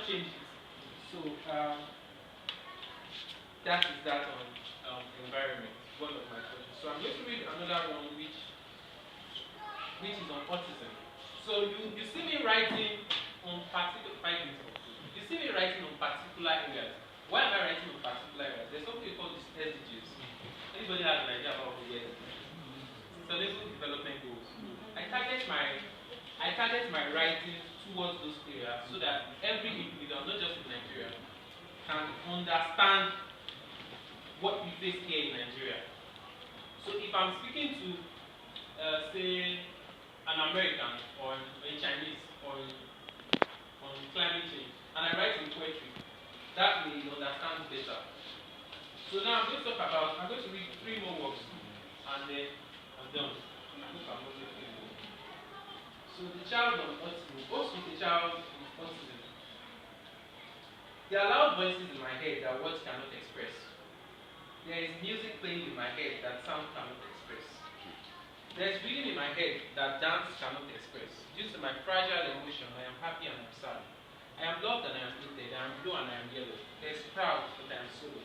changes. So that is that on environment, one of my questions. So I'm going to read another one which is on autism. So you see me writing on particular 5 minutes. You see me writing on particular areas. Why am I writing on particular areas? There's something we call these SDGs. Anybody has an idea about what the SDGs? Sustainable Development Goals. I target my writing towards those areas so that every individual, not just in Nigeria, can understand what we face here in Nigeria. So if I'm speaking to, say, an American or a Chinese on climate change, and I write in poetry, that way you understand better. So now I'm going to read 3 more works, and then I'm done. So the child on autism. Also the child with autism. There are loud voices in my head that words cannot express. There is music playing in my head that sound cannot express. There is reading in my head that dance cannot express. Due to my fragile emotion, I am happy and I'm sad. I am loved and I am hated. I am blue and I am yellow. There is proud, but I am solo.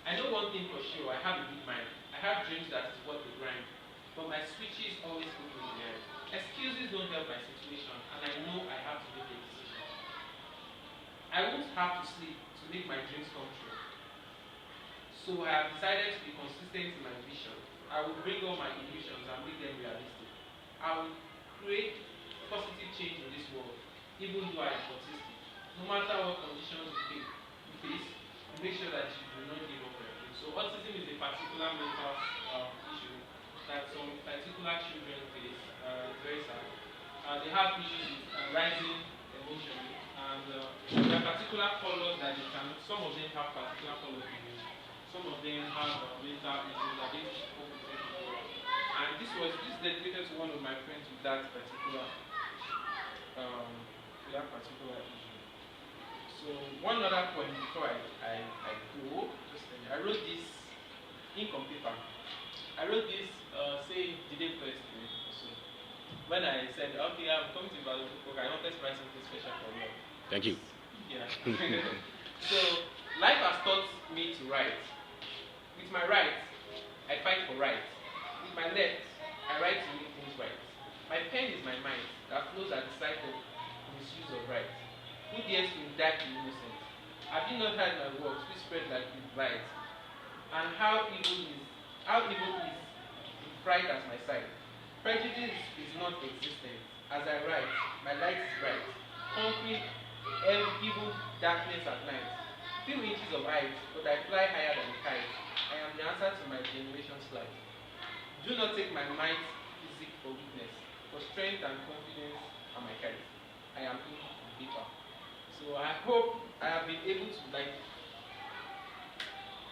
I know one thing for sure, I have a big mind. I have dreams that is what they grind. But my switches always put me in the air. Excuses don't help my situation, and I know I have to make a decision. I won't have to sleep to make my dreams come true. So I have decided to be consistent in my vision. I will bring all my illusions and make them realistic. I will create positive change in this world, even though I am autistic. No matter what conditions you face, make sure that you do not give up your dreams. So autism is a particular mental issue that some particular children face. It's very sad. They have issues with rising emotionally, and there are particular colors that they can. Some of them have particular colors. Some of them have mental issues that they cope with. And this is dedicated to one of my friends with that particular issue. So one other point before I go, I wrote this ink on paper. I wrote this saying the day first. So when I said, okay, I'm coming to Ibadan, I wanted to write something special for you. Thank you. Yeah. So life has taught me to write. With my right, I fight for right. With my left, I write to make things right. My pen is my mind that flows at the sight of misuse of right. Who dares to indict the innocent? Have you not heard my works which spread like the light? And how evil is bright as my sight. Prejudice is not existent. As I write, my light is bright, conquering evil darkness at night. Few inches of height, but I fly higher than a kite. I am the answer to my generation's life. Do not take my might, physique, for weakness, for strength and confidence are my kite. I am ink and paper. So I hope I have been able to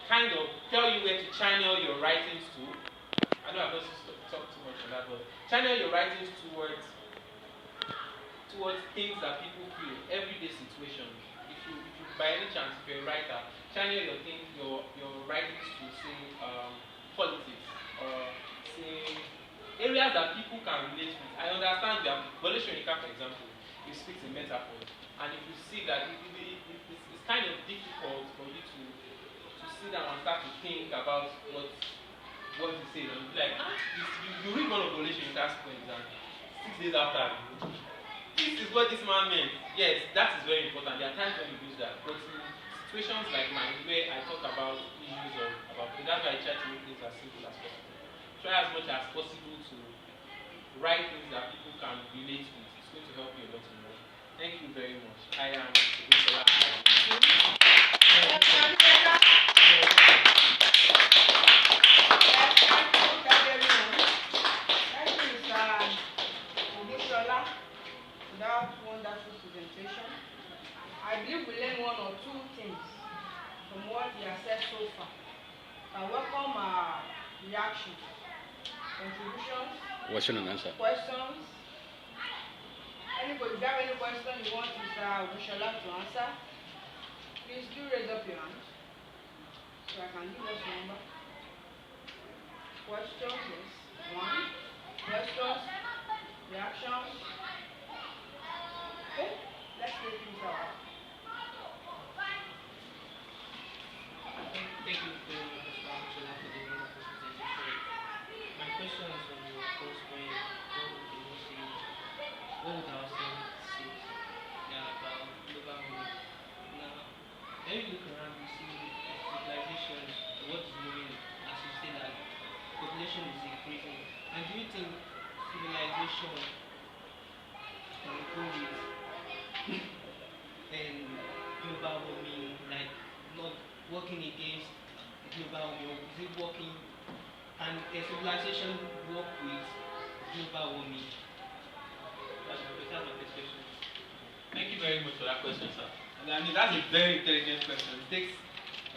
kind of tell you where to channel your writings to. I know I've not talked too much on that, but channel your writings towards things that people feel, everyday situations. If you by any chance, if you're a writer, channel your writings to say politics or say areas that people can relate with. I understand that Shonika, for example, he speaks in metaphors, and if you see that it's kind of difficult for you to sit down and start to think about what he says, and be like, you read one of Sholika's poems, and 6 days after, this is what this man meant. Yes, that is very important. There are times when you use that, but in situations like mine, where I talk about issues about it, that's why I try to make things as simple as possible. Try as much as possible to write things that people can relate with. It's going to help you a lot more. Thank you very much. I am Ogunsola Ayooluwa. That wonderful presentation. I believe we learned 1 or 2 things from what he has said so far. I welcome our reaction, contributions, Question and answer. Questions. Anybody, if you have any question you want Mr. Ogunsola to answer, please do raise up your hand so I can give us a number. Questions, yes. 1. Questions, reactions. Okay, let's take things out. mention on the COVID and global warming, like not working against global warming? Is it working? Can a civilization work with global warming? That's my first question. Thank you very much for that question, sir. And I mean, that's a very intelligent question. It takes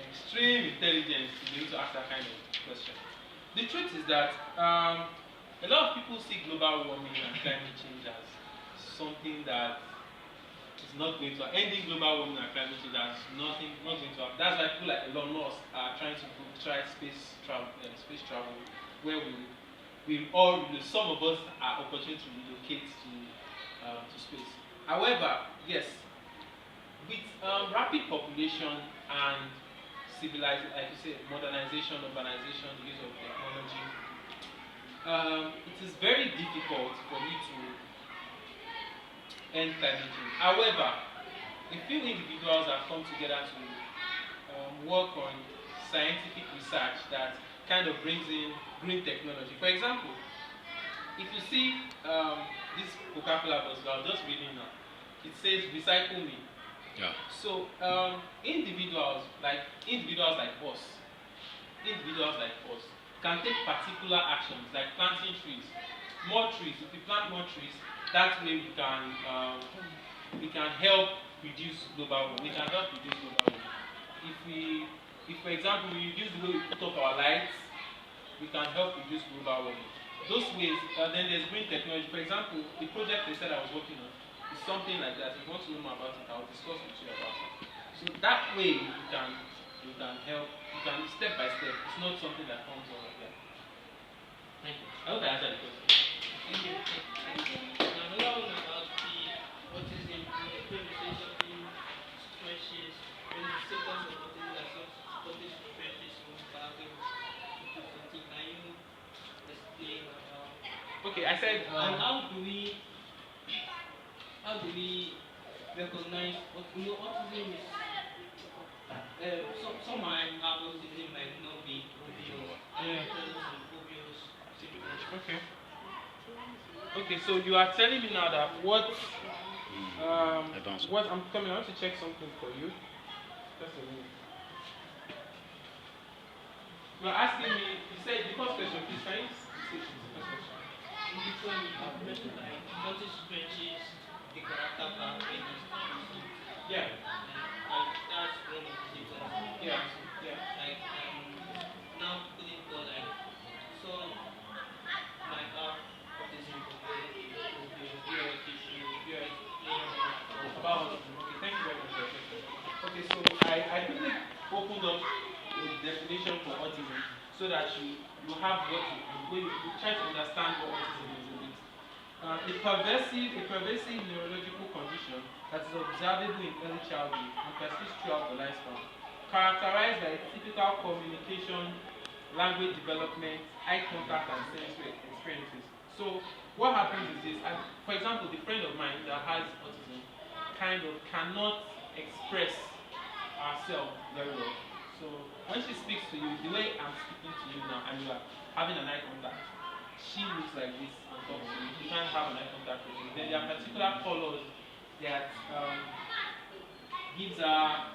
extreme intelligence to be able to ask that kind of question. The truth is that a lot of people see global warming and climate change as something that is not going to ending global warming and climate change as not going to happen. That's why people like Elon Musk are trying to try space travel, where some of us are opportune to relocate to space. However, yes, with rapid population and civilization, like you say, modernization, urbanization, the use of technology, it is very difficult for me to end climate change. However, a few individuals have come together to work on scientific research that kind of brings in green technology. For example, if you see this Coca-Cola bottle, I was just reading now, it says recycle me. Yeah. So individuals like us can take particular actions like planting trees, more trees. If we plant more trees, that way we can help reduce global warming. We can help reduce global warming. If for example we reduce the way we put up our lights, we can help reduce global warming. Those ways. Then there's green technology. For example, the project they said I was working on is something like that. If you want to know more about it, I'll discuss with you about it. So that way you can help. You can step by step. It's not something that comes all like that. Thank you. I hope I answered the question. Thank you. Another one about the autism, the presentation stretches, when the symptoms of autism are autism stretches from having to do something. Can you explain about? Okay, I said. And how do we recognize? Autism is. Some might have autism, might not be obvious. Obvious symptoms. Okay. Okay, so you are telling me now that what I'm coming. I want to check something for you. Just a minute. You are asking me. You said the first question. Please, can you say the first question? In between, like what is stretches the character back when it's Yeah. like that's one of the symptoms. Yeah. Yeah. Like now putting for like some might have autism About autism. Okay, thank you very much for your question. Okay, so I quickly opened up a definition for autism so that you have you try to understand what autism is a bit. A pervasive neurological condition that is observable in early childhood and persists throughout the lifespan, characterized by typical communication, language development, eye contact, and sensory experiences. So what happens is this, for example, the friend of mine that has autism kind of cannot express herself very well. So when she speaks to you, the way I'm speaking to you now and you are having an eye contact, she looks like this on top of you. You can't have an eye contact with you. Then there are particular colors that gives her,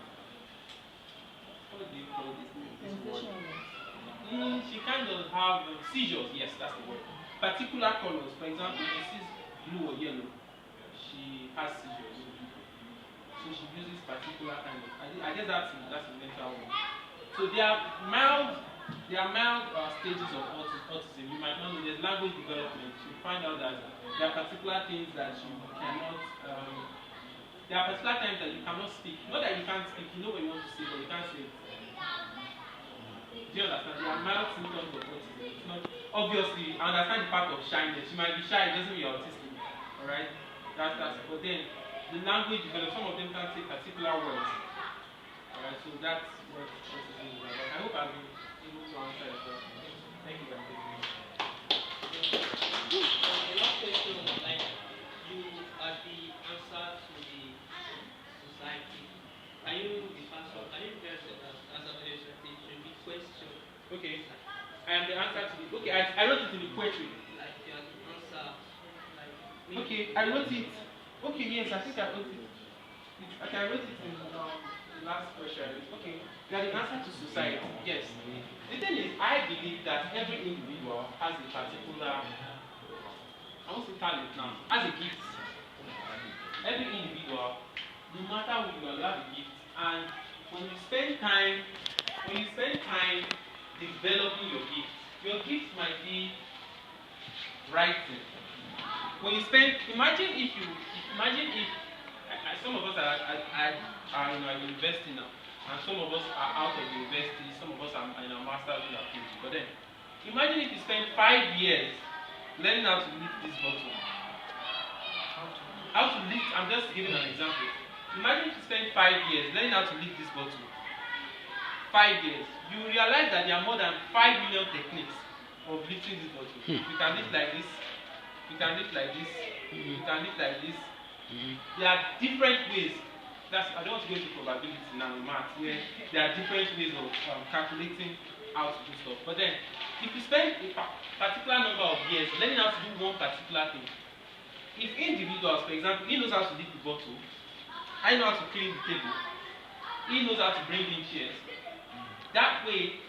what do you call this word? She kind of have seizures, yes, that's the word. Particular colors, for example, if she sees blue or yellow, she has seizures. So she uses particular kind of, I guess that's a mental one. So there are mild stages of autism. You might not know there's language development. You find out that there are particular things that you cannot, there are particular times that you cannot speak. Not that you can't speak, you know what you want to say, but you can't say it. Do you understand? There are mild symptoms of autism. It's not, obviously, I understand the part of shyness. You might be shy, it doesn't mean you're autistic. Alright? But then, the language develops, some of them can't say particular words. Alright, so that's what autism is about. I hope I've been able to answer your question. Thank you very much. The last question, like you are the answer to the society. Are you the person? Are you the answer to the question? Okay. I am the answer to the. Okay, I wrote it in the poetry. Like you are the answer Okay, I wrote it. Okay, yes, I think I wrote it. Okay, I wrote it in the last question. Okay, you are the answer to society. Yes. The thing is, I believe that every individual has a particular, I won't say talent now, has a gift. Every individual, no matter who you are, you have a gift. And when you spend time, developing your gift might be writing. When you spend, imagine if some of us are in our university now, and some of us are out of university, some of us are in our master's in our PhD. But then, imagine if you spend 5 years learning how to lift this bottle. How to lift, I'm just giving an example. Imagine if you spend 5 years learning how to lift this bottle. 5 years. You realize that there are more than 5 million techniques of lifting this bottle. You can lift like this, you can lift like this, you can lift like this. There are different ways. I don't want to go into probability now in math, where there are different ways of calculating how to do stuff. But then, if you spend a particular number of years learning how to do one particular thing, if individuals, for example, he knows how to lift the bottle, I know how to clean the table, he knows how to bring in chairs. That way,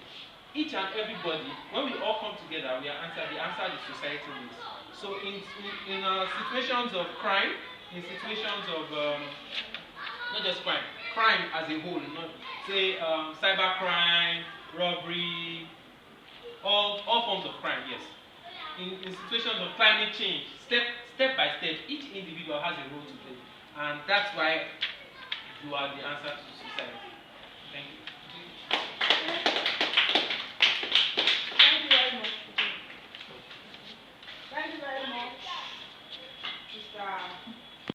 each and everybody, when we all come together, we answer the societal needs. So in situations of crime, in situations of not just crime as a whole, not say cyber crime, robbery, all forms of crime, yes. In situations of climate change, step by step, each individual has a role to play, and that's why you are the answer to society. Thank you.